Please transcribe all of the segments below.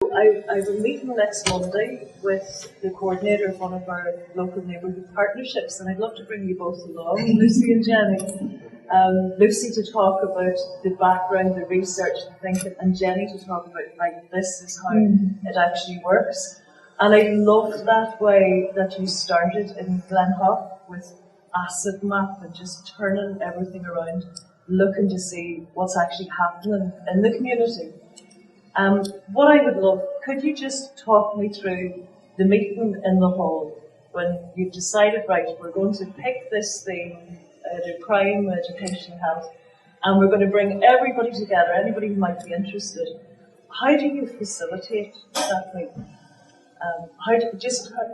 I have a meeting next Monday with the coordinator of one of our local neighbourhood partnerships, and I'd love to bring you both along, Lucy and Jenny. Lucy to talk about the background, the research, the thinking, and Jenny to talk about, like, this is how it actually works. And I loved that way that you started in Glenhock with Acid Map and just turning everything around, looking to see what's actually happening in the community. What I would love, could you just talk me through the meeting in the hall when you've decided, right, we're going to pick this theme, the crime, education, health, and we're going to bring everybody together, anybody who might be interested. How do you facilitate that meeting?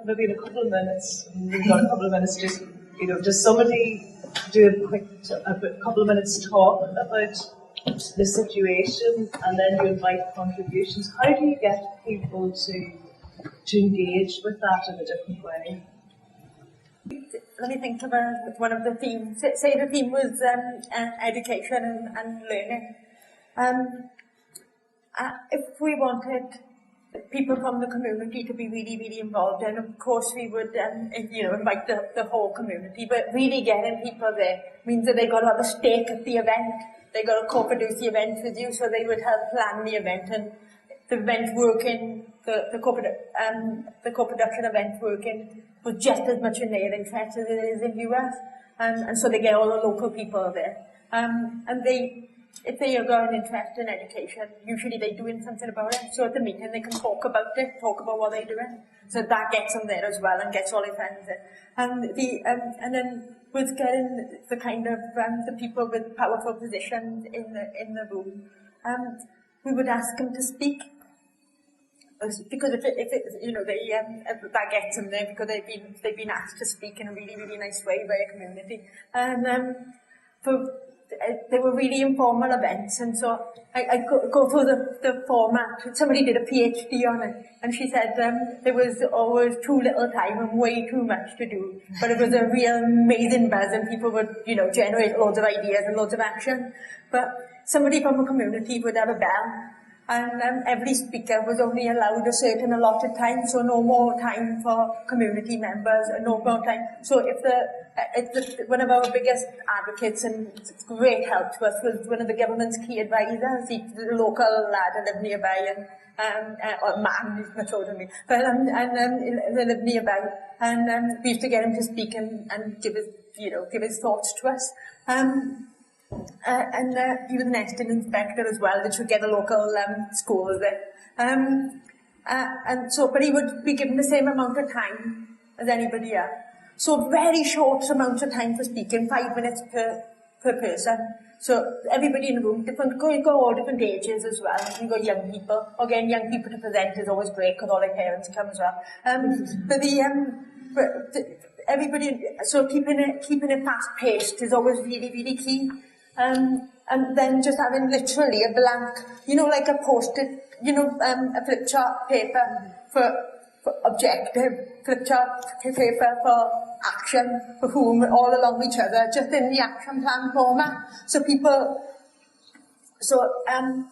Maybe in a couple of minutes, we've got a couple of minutes, does somebody do a couple of minutes talk about the situation, and then you invite contributions? How do you get people to engage with that in a different way? Let me think about one of the themes. Say the theme was education and learning. If we wanted people from the community to be really, really involved, and of course we would invite the whole community, but really getting people there means that they got to have a stake at the event. They got to co-produce the event with you, so they would help plan the event, and the event working, the co-production event working was just as much in their interest as it is in yours, and so they get all the local people there, and if they have got an interest in education, usually they're doing something about it. So at the meeting they can talk about what they're doing. So that gets them there as well and gets all their friends there. And then with getting the kind of the people with powerful positions in the room, we would ask them to speak. Because if that gets them there because they've been asked to speak in a really, really nice way by a community. And they were really informal events, and so I go through the format. Somebody did a PhD on it, and she said there was always too little time and way too much to do, but it was a real amazing buzz, and people would generate loads of ideas and loads of action. But somebody from a community would have a bell, and every speaker was only allowed a certain allotted time, so no more time for community members and no more time. So one of our biggest advocates and great help to us was one of the government's key advisors, the local lad who lived nearby, or man, he's much older than me, but they lived nearby, and we used to get him to speak and give his thoughts to us. He was an estate inspector as well, which would get the local schools there. But he would be given the same amount of time as anybody else. So very short amount of time for speaking, 5 minutes per person. So everybody in the room, go all different ages as well. You got young people. Again, young people to present is always great because all their parents come as well. Everybody, so keeping it fast paced is always really, really key. And then just having literally a blank, like a post-it, a flip chart paper for objective, flip chart paper for action, for whom, all along each other, just in the action plan format.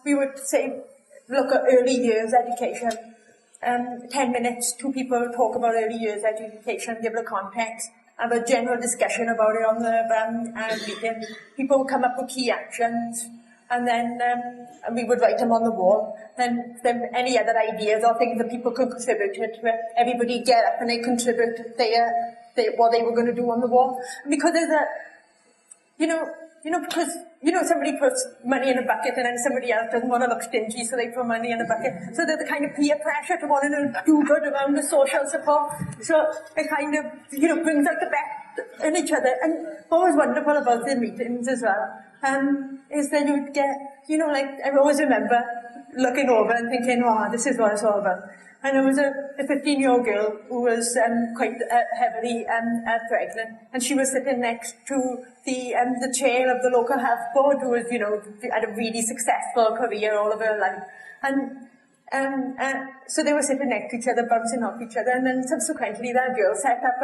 We would say, look at early years education. 10 minutes, 2 people talk about early years education, give the context, have a general discussion about it on the meeting. People would come up with key actions, and then we would write them on the wall. Then any other ideas or things that people could contribute to it. Everybody get up and they contribute what they were going to do on the wall. And because there's because somebody puts money in a bucket and then somebody else doesn't want to look stingy, so they put money in a bucket. So there's a kind of peer pressure to want to do good around the social support. So it kind of, brings out the best in each other. And what was wonderful about the meetings as well, is that you would get, I always remember looking over and thinking, this is what it's all about. And there was a 15-year-old girl who was quite heavily pregnant, and she was sitting next to the chair of the local health board, who was, had a really successful career all of her life. And so they were sitting next to each other, bouncing off each other, and then subsequently that girl set up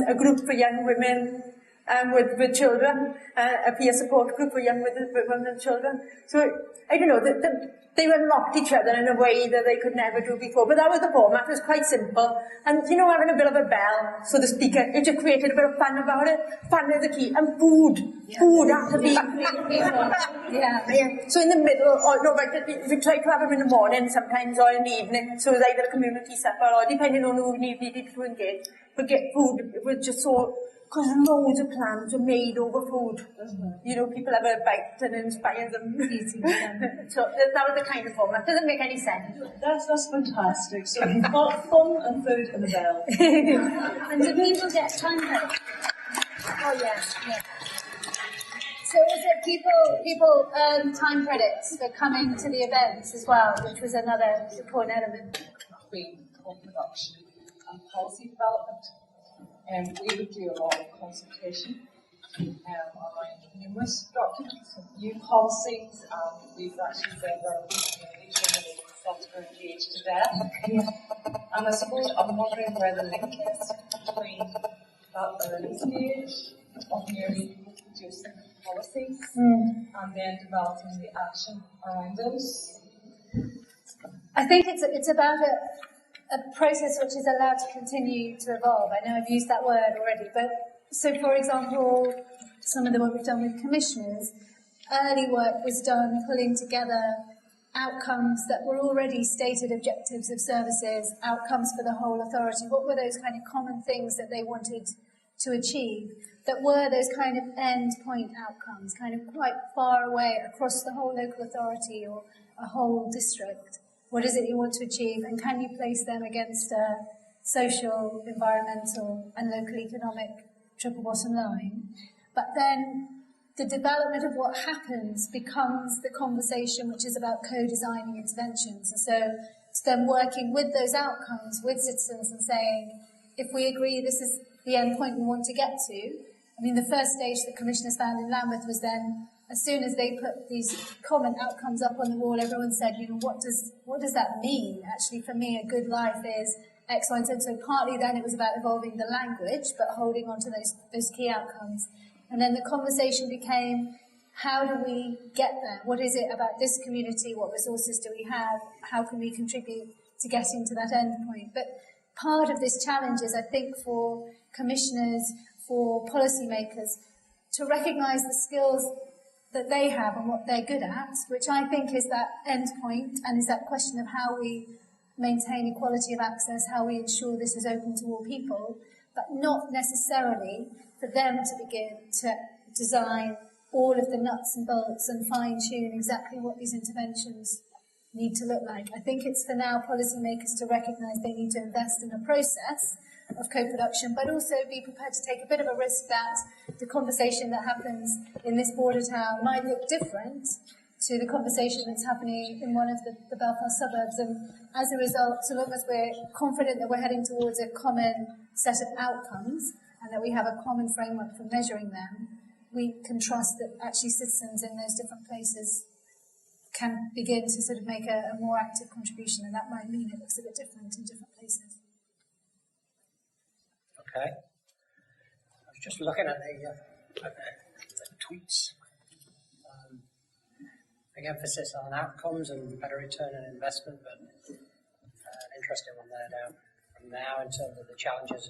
a group for young women with children, a peer support group for young women and children. So, I don't know, they unlocked each other in a way that they could never do before. But that was the format. It was quite simple. And, you know, having a bit of a bell, so the speaker, it just created a bit of fun about it. Fun is the key. And food. Yeah. Food had to be... Yeah. So in the middle, or no, but we try to have them in the morning sometimes, or in the evening. So it was either a community supper, or depending on who needed to engage. But get food, it was just so... Because loads of plans are made over food. You know, people have a bite and it inspires them. So that was the kind of format. Doesn't make any sense. That's fantastic. So you've got fun and food and a bell. And do people get time credits? Oh yeah. So is it people earn time credits for coming to the events as well, which was another important element? Co-production and policy development. We would do a lot of consultation around numerous documents, new policies, and we've actually said that we're engaged to death. And I suppose I'm wondering where the link is between that early stage of merely producing policies and then developing the action around those. I think it's about a process which is allowed to continue to evolve. I know I've used that word already, but so for example, some of the work we've done with commissioners, early work was done pulling together outcomes that were already stated objectives of services, outcomes for the whole authority. What were those kind of common things that they wanted to achieve that were those kind of end point outcomes, kind of quite far away across the whole local authority or a whole district? What is it you want to achieve, and can you place them against a social, environmental and local economic triple bottom line? But then the development of what happens becomes the conversation which is about co-designing interventions. And so it's then working with those outcomes with citizens and saying, if we agree this is the end point we want to get to, I mean, the first stage that commissioners found in Lambeth was then, as soon as they put these common outcomes up on the wall, everyone said, you know, what does that mean? Actually, for me, a good life is X, Y, and Z. So partly then it was about evolving the language, but holding on to those key outcomes. And then the conversation became, how do we get there? What is it about this community? What resources do we have? How can we contribute to getting to that end point? But part of this challenge is, I think, for commissioners, for policymakers, to recognise the skills that they have and what they're good at, which I think is that end point and is that question of how we maintain equality of access, how we ensure this is open to all people, but not necessarily for them to begin to design all of the nuts and bolts and fine-tune exactly what these interventions need to look like. I think it's for now policymakers to recognise they need to invest in a process of co-production, but also be prepared to take a bit of a risk that the conversation that happens in this border town might look different to the conversation that's happening in one of the Belfast suburbs. And as a result, so long as we're confident that we're heading towards a common set of outcomes and that we have a common framework for measuring them, we can trust that actually citizens in those different places can begin to sort of make a more active contribution, and that might mean it looks a bit different in different places. Okay. I was just looking at the tweets. Big emphasis on outcomes and better return on investment, but an interesting one there down from now in terms of the challenges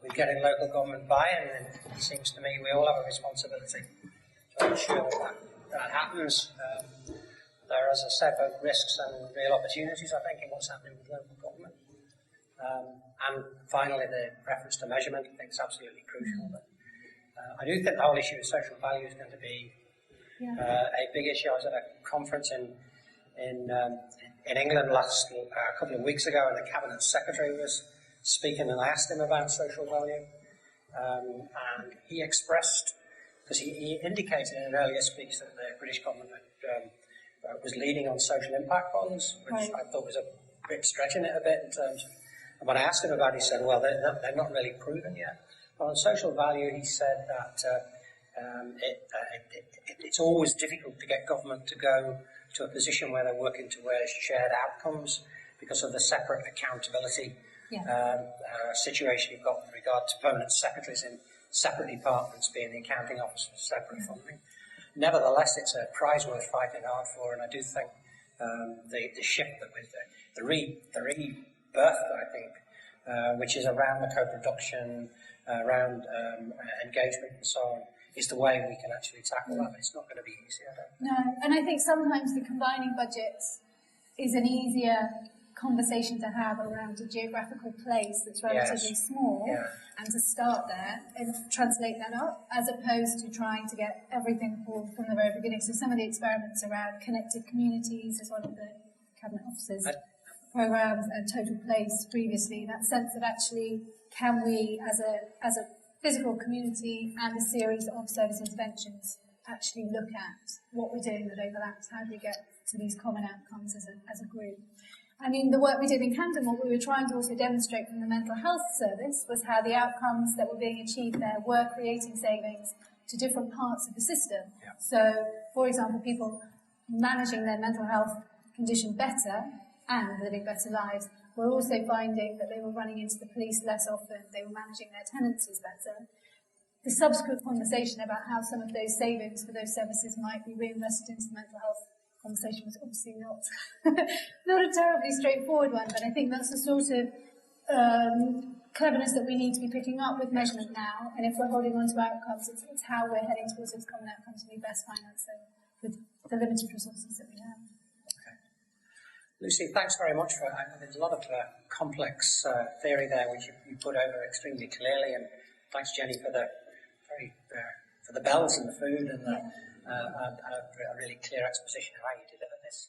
with getting local government buy-in. And it seems to me we all have a responsibility to ensure that happens. There are, as I said, both risks and real opportunities, I think, in what's happening with local government. And finally, the reference to measurement, I think, is absolutely crucial. But I do think the whole issue of social value is going to be a big issue. I was at a conference in England a couple of weeks ago, and the Cabinet Secretary was speaking, and I asked him about social value. And he expressed, because he indicated in an earlier speech that the British government was leading on social impact bonds, which I thought was a bit stretching it a bit in terms of. And when I asked him about it, he said, well, they're not really proven yet. But on social value, he said that it's always difficult to get government to go to a position where they're working towards shared outcomes because of the separate accountability situation you've got with regard to permanent secretaries separate departments, being the accounting officer, separate funding. Nevertheless, it's a prize worth fighting hard for, and I do think the shift that with the rebirth, I think, which is around the co-production, around engagement and so on, is the way we can actually tackle that. It's not going to be easy, I don't think. No, and I think sometimes the combining budgets is an easier conversation to have around a geographical place that's relatively small, and to start there and translate that up, as opposed to trying to get everything from the very beginning. So some of the experiments around connected communities is one of the Cabinet Officer's programs, and Total Place previously, that sense of actually can we, as a physical community and a series of service interventions, actually look at what we're doing that overlaps, how do we get to these common outcomes as a group. I mean, the work we did in Camden, what we were trying to also demonstrate from the mental health service was how the outcomes that were being achieved there were creating savings to different parts of the system. Yeah. So, for example, people managing their mental health condition better and living better lives were also finding that they were running into the police less often, they were managing their tenancies better. The subsequent conversation about how some of those savings for those services might be reinvested into the mental health conversation was obviously not a terribly straightforward one, but I think that's the sort of cleverness that we need to be picking up with measurement now, and if we're holding on to outcomes, it's how we're heading towards those common outcomes to be best financed with the limited resources that we have. Okay. Lucy, thanks very much for there's a lot of complex theory there which you put over extremely clearly, and thanks Jenny for the for the bells and the food and a really clear exposition of how you did